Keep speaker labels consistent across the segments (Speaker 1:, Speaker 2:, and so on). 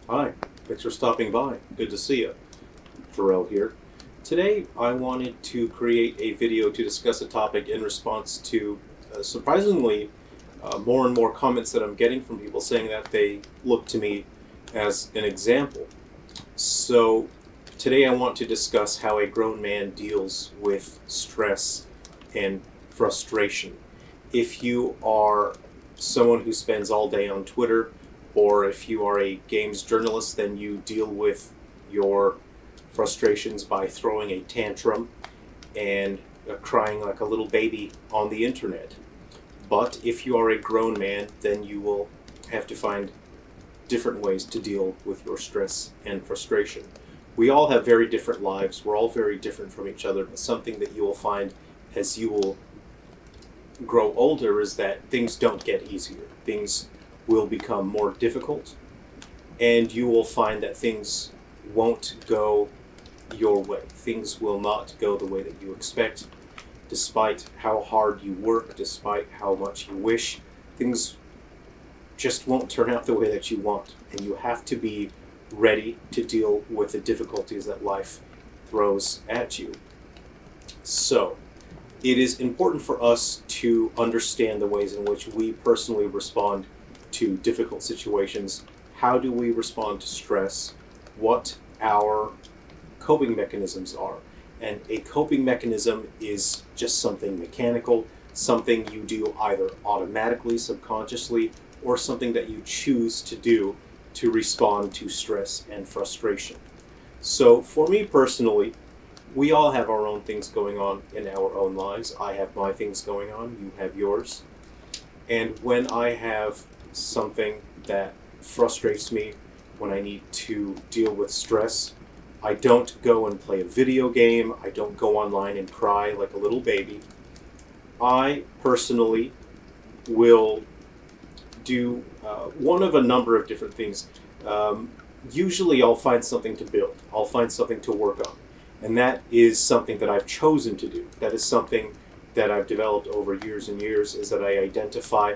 Speaker 1: Hi, thanks for stopping by. Good to see you. Jerrel here. Today I wanted to create a video to discuss a topic in response to surprisingly more and more comments that I'm getting from people saying that they look to me as an example. So today I want to discuss how a grown man deals with stress and frustration. If you are someone who spends all day on Twitter, or if you are a games journalist, then you deal with your frustrations by throwing a tantrum and crying like a little baby on the internet. But if you are a grown man, then you will have to find different ways to deal with your stress and frustration. We all have very different lives. We're all very different from each other, but something that you will find as you will grow older is that things don't get easier. Things will become more difficult, and you will find that things won't go your way. Things will not go the way that you expect, despite how hard you work, despite how much you wish. Things just won't turn out the way that you want, and you have to be ready to deal with the difficulties that life throws at you. So, it is important for us to understand the ways in which we personally respond to difficult situations. How do we respond to stress? What our coping mechanisms are. And a coping mechanism is just something mechanical, something you do either automatically, subconsciously, or something that you choose to do to respond to stress and frustration. So for me personally, we all have our own things going on in our own lives. I have my things going on, you have yours. And when I have something that frustrates me, when I need to deal with stress, I don't go and play a video game. I don't go online and cry like a little baby. I personally will do one of a number of different things. Usually I'll find something to build. I'll find something to work on. And that is something that I've chosen to do. That is something that I've developed over years and years, is that I identify,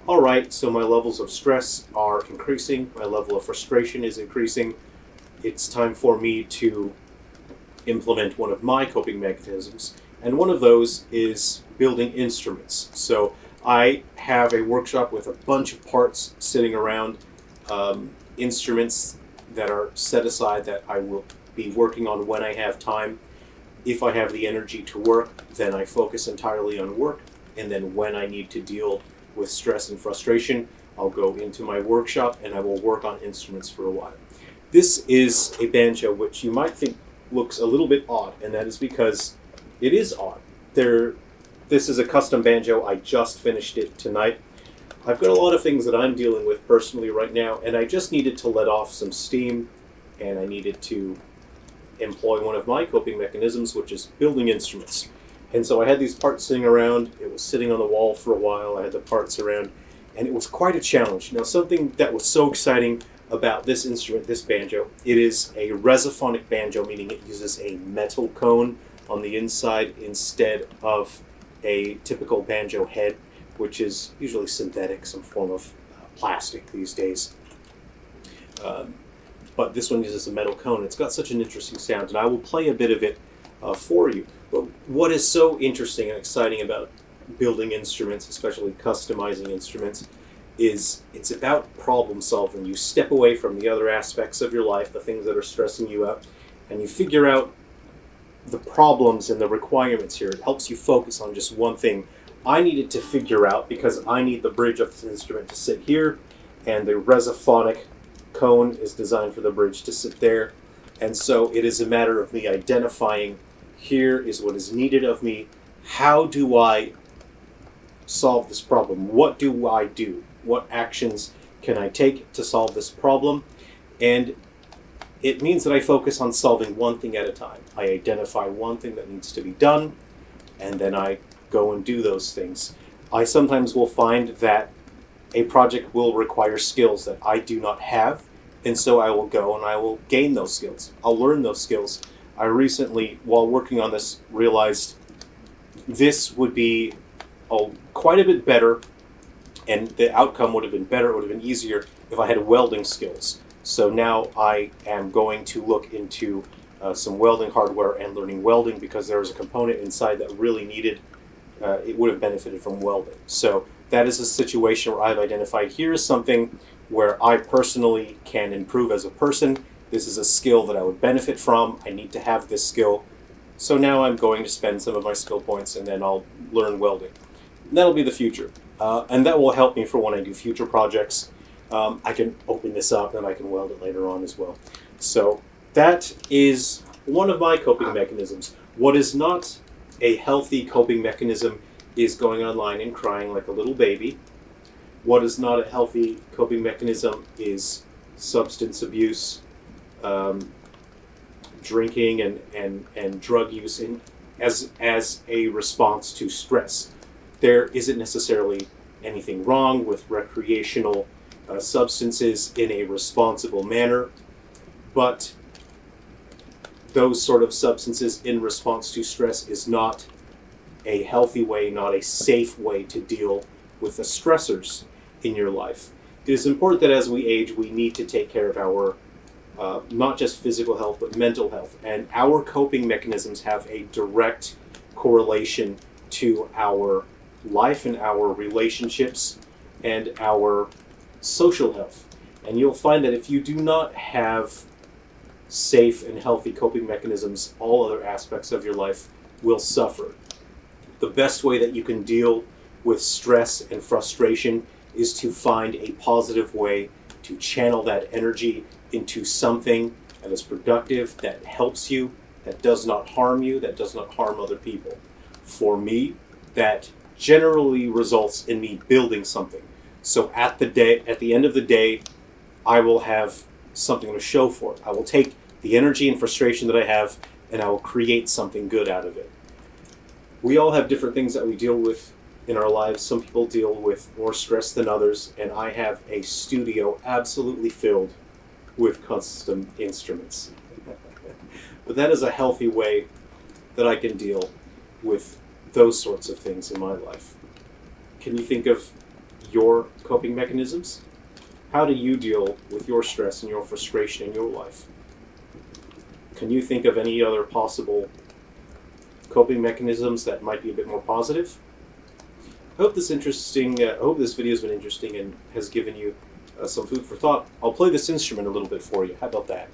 Speaker 1: all right, so my levels of stress are increasing, my level of frustration is increasing. It's time for me to implement one of my coping mechanisms. And one of those is building instruments. So I have a workshop with a bunch of parts sitting around, instruments that are set aside that I will be working on when I have time. If I have the energy to work, then I focus entirely on work. And then when I need to deal with stress and frustration, I'll go into my workshop and I will work on instruments for a while. This is a banjo which you might think looks a little bit odd, and that is because it is odd. This is a custom banjo. I just finished it tonight. I've got a lot of things that I'm dealing with personally right now, and I just needed to let off some steam, and I needed to employ one of my coping mechanisms, which is building instruments. And so I had these parts sitting around. It was sitting on the wall for a while. I had the parts around, and it was quite a challenge. Now, something that was so exciting about this instrument, this banjo, it is a resophonic banjo, meaning it uses a metal cone on the inside instead of a typical banjo head, which is usually synthetic, some form of plastic these days. But this one uses a metal cone. It's got such an interesting sound, and I will play a bit of it for you. But what is so interesting and exciting about building instruments, especially customizing instruments, is it's about problem solving. You step away from the other aspects of your life, the things that are stressing you out, and you figure out the problems and the requirements here. It helps you focus on just one thing. I needed to figure out, because I need the bridge of this instrument to sit here, and the resophonic cone is designed for the bridge to sit there. And so it is a matter of me identifying, here is what is needed of me. How do I solve this problem? What do I do? What actions can I take to solve this problem? And it means that I focus on solving one thing at a time. I identify one thing that needs to be done, and then I go and do those things. I sometimes will find that a project will require skills that I do not have, and so I will go and I will gain those skills. I'll learn those skills. I recently, while working on this, realized this would be quite a bit better, and the outcome would have been better, it would have been easier if I had welding skills. So now I am going to look into some welding hardware and learning welding, because there was a component inside that really needed, it would have benefited from welding. So that is a situation where I've identified here is something where I personally can improve as a person. This is a skill that I would benefit from. I need to have this skill. So now I'm going to spend some of my skill points and then I'll learn welding. That'll be the future. And that will help me for when I do future projects. I can open this up and I can weld it later on as well. So that is one of my coping mechanisms. What is not a healthy coping mechanism is going online and crying like a little baby. What is not a healthy coping mechanism is substance abuse, drinking and drug use as a response to stress. There isn't necessarily anything wrong with recreational substances in a responsible manner, but those sort of substances in response to stress is not a healthy way, not a safe way to deal with the stressors in your life. It is important that as we age, we need to take care of our not just physical health, but mental health. And our coping mechanisms have a direct correlation to our life and our relationships and our social health. And you'll find that if you do not have safe and healthy coping mechanisms, all other aspects of your life will suffer. The best way that you can deal with stress and frustration is to find a positive way to channel that energy into something that is productive, that helps you, that does not harm you, that does not harm other people. For me, that generally results in me building something. So at the end of the day, I will have something to show for it. I will take the energy and frustration that I have and I will create something good out of it. We all have different things that we deal with in our lives. Some people deal with more stress than others, and I have a studio absolutely filled with custom instruments. But that is a healthy way that I can deal with those sorts of things in my life. Can you think of your coping mechanisms? How do you deal with your stress and your frustration in your life? Can you think of any other possible coping mechanisms that might be a bit more positive? I hope this video has been interesting and has given you some food for thought. I'll play this instrument a little bit for you. How about that?